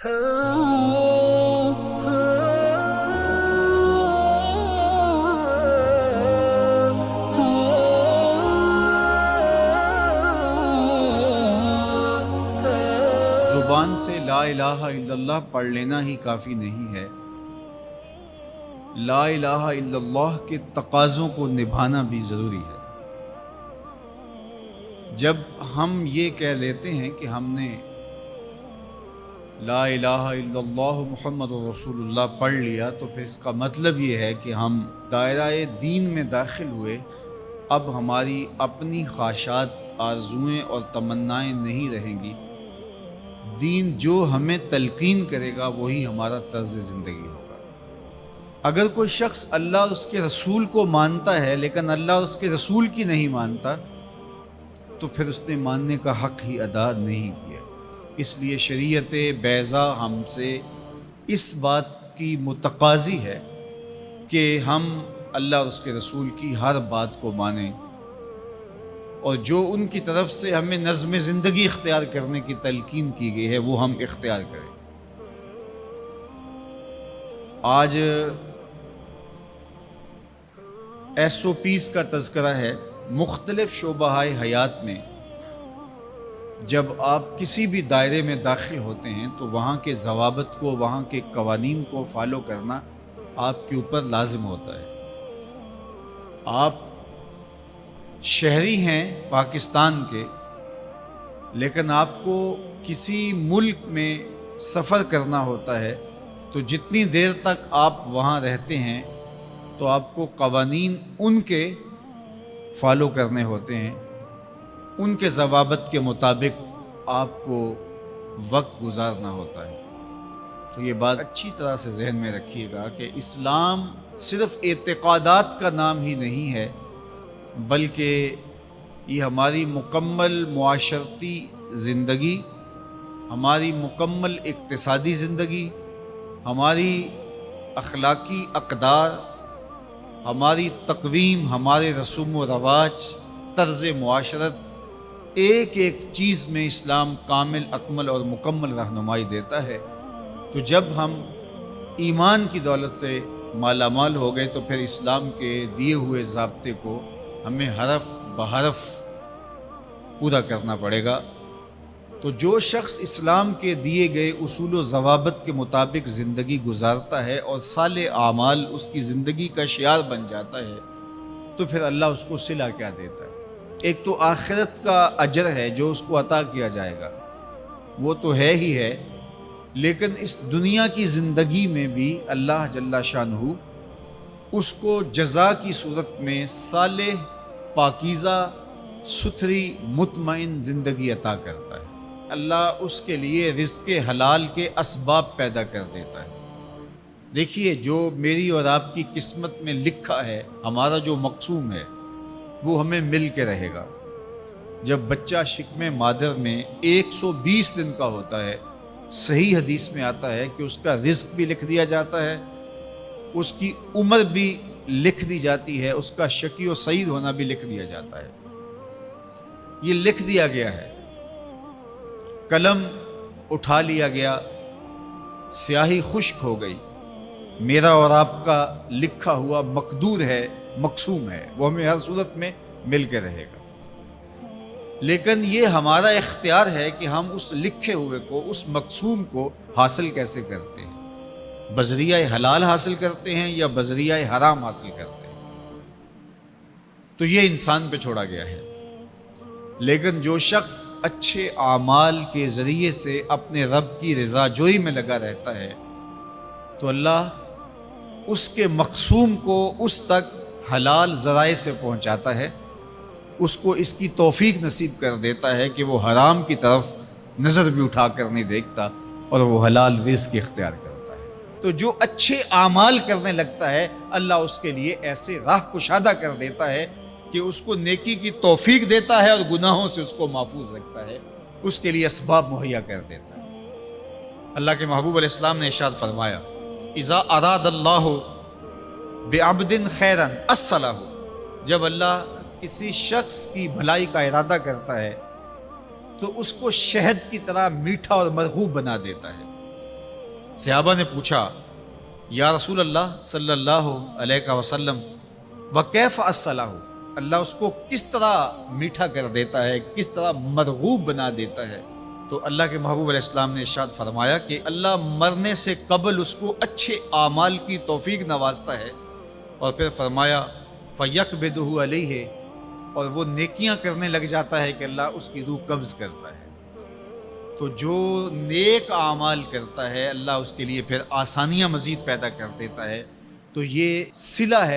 زبان سے لا الہ الا اللہ پڑھ لینا ہی کافی نہیں ہے، لا الہ الا اللہ کے تقاضوں کو نبھانا بھی ضروری ہے۔ جب ہم یہ کہہ لیتے ہیں کہ ہم نے لا الہ الا اللہ محمد رسول اللہ پڑھ لیا، تو پھر اس کا مطلب یہ ہے کہ ہم دائرہ دین میں داخل ہوئے، اب ہماری اپنی خواہشات، آرزوئیں اور تمنائیں نہیں رہیں گی، دین جو ہمیں تلقین کرے گا وہی ہمارا طرز زندگی ہوگا۔ اگر کوئی شخص اللہ اور اس کے رسول کو مانتا ہے لیکن اللہ اور اس کے رسول کی نہیں مانتا، تو پھر اس نے ماننے کا حق ہی ادا نہیں کیا۔ اس لیے شریعت بیضا ہم سے اس بات کی متقاضی ہے کہ ہم اللہ اور اس کے رسول کی ہر بات کو مانیں، اور جو ان کی طرف سے ہمیں نظم زندگی اختیار کرنے کی تلقین کی گئی ہے وہ ہم اختیار کریں۔ آج SOPs کا تذکرہ ہے۔ مختلف شعبہ حیات میں جب آپ کسی بھی دائرے میں داخل ہوتے ہیں تو وہاں کے ضوابط کو، وہاں کے قوانین کو فالو کرنا آپ کے اوپر لازم ہوتا ہے۔ آپ شہری ہیں پاکستان کے، لیکن آپ کو کسی ملک میں سفر کرنا ہوتا ہے، تو جتنی دیر تک آپ وہاں رہتے ہیں تو آپ کو قوانین ان کے فالو کرنے ہوتے ہیں، ان کے ضوابط کے مطابق آپ کو وقت گزارنا ہوتا ہے۔ تو یہ بات اچھی طرح سے ذہن میں رکھیے گا کہ اسلام صرف اعتقادات کا نام ہی نہیں ہے، بلکہ یہ ہماری مکمل معاشرتی زندگی، ہماری مکمل اقتصادی زندگی، ہماری اخلاقی اقدار، ہماری تقویم، ہمارے رسوم و رواج، طرز معاشرت، ایک ایک چیز میں اسلام کامل، اکمل اور مکمل رہنمائی دیتا ہے۔ تو جب ہم ایمان کی دولت سے مالا مال ہو گئے تو پھر اسلام کے دیے ہوئے ضابطے کو ہمیں حرف بحرف پورا کرنا پڑے گا۔ تو جو شخص اسلام کے دیے گئے اصول و ضوابط کے مطابق زندگی گزارتا ہے اور صالح اعمال اس کی زندگی کا شعار بن جاتا ہے، تو پھر اللہ اس کو صلہ کیا دیتا ہے؟ ایک تو آخرت کا اجر ہے جو اس کو عطا کیا جائے گا، وہ تو ہے ہی ہے، لیکن اس دنیا کی زندگی میں بھی اللہ جل شانہ اس کو جزا کی صورت میں صالح، پاکیزہ، ستھری، مطمئن زندگی عطا کرتا ہے۔ اللہ اس کے لیے رزق حلال کے اسباب پیدا کر دیتا ہے۔ دیکھیے، جو میری اور آپ کی قسمت میں لکھا ہے، ہمارا جو مقسوم ہے، وہ ہمیں مل کے رہے گا۔ جب بچہ شکم مادر میں 120 دن کا ہوتا ہے، صحیح حدیث میں آتا ہے کہ اس کا رزق بھی لکھ دیا جاتا ہے، اس کی عمر بھی لکھ دی جاتی ہے، اس کا شقی و سعید ہونا بھی لکھ دیا جاتا ہے۔ یہ لکھ دیا گیا ہے، قلم اٹھا لیا گیا، سیاہی خشک ہو گئی، میرا اور آپ کا لکھا ہوا مقدور ہے، مقسوم ہے، وہ ہمیں ہر صورت میں مل کے رہے گا۔ لیکن یہ ہمارا اختیار ہے کہ ہم اس لکھے ہوئے کو، اس مقسوم کو حاصل کیسے کرتے ہیں، بذریعہ حلال حاصل کرتے ہیں یا بذریعہ حرام حاصل کرتے ہیں، تو یہ انسان پہ چھوڑا گیا ہے۔ لیکن جو شخص اچھے اعمال کے ذریعے سے اپنے رب کی رضا جوئی میں لگا رہتا ہے، تو اللہ اس کے مقسوم کو اس تک حلال ذرائع سے پہنچاتا ہے، اس کو اس کی توفیق نصیب کر دیتا ہے کہ وہ حرام کی طرف نظر بھی اٹھا کر نہیں دیکھتا اور وہ حلال رزق اختیار کرتا ہے۔ تو جو اچھے اعمال کرنے لگتا ہے، اللہ اس کے لیے ایسے راہ کشادہ کر دیتا ہے کہ اس کو نیکی کی توفیق دیتا ہے اور گناہوں سے اس کو محفوظ رکھتا ہے، اس کے لیے اسباب مہیا کر دیتا ہے۔ اللہ کے محبوب علیہ السلام نے ارشاد فرمایا، اذا اراد اللہ بعبد خیرا اصلہ، جب اللہ کسی شخص کی بھلائی کا ارادہ کرتا ہے تو اس کو شہد کی طرح میٹھا اور مرغوب بنا دیتا ہے۔ صحابہ نے پوچھا یا رسول اللہ صلی اللہ علیہ وسلم وکیف الصلاح، اللہ اس کو کس طرح میٹھا کر دیتا ہے، کس طرح مرغوب بنا دیتا ہے؟ تو اللہ کے محبوب علیہ السلام نے ارشاد فرمایا کہ اللہ مرنے سے قبل اس کو اچھے اعمال کی توفیق نوازتا ہے، اور پھر فرمایا فَيَقْبِضُهُ عَلَيْهِ، اور وہ نیکیاں کرنے لگ جاتا ہے کہ اللہ اس کی روح قبض کرتا ہے۔ تو جو نیک اعمال کرتا ہے اللہ اس کے لیے پھر آسانیاں مزید پیدا کر دیتا ہے۔ تو یہ صلہ ہے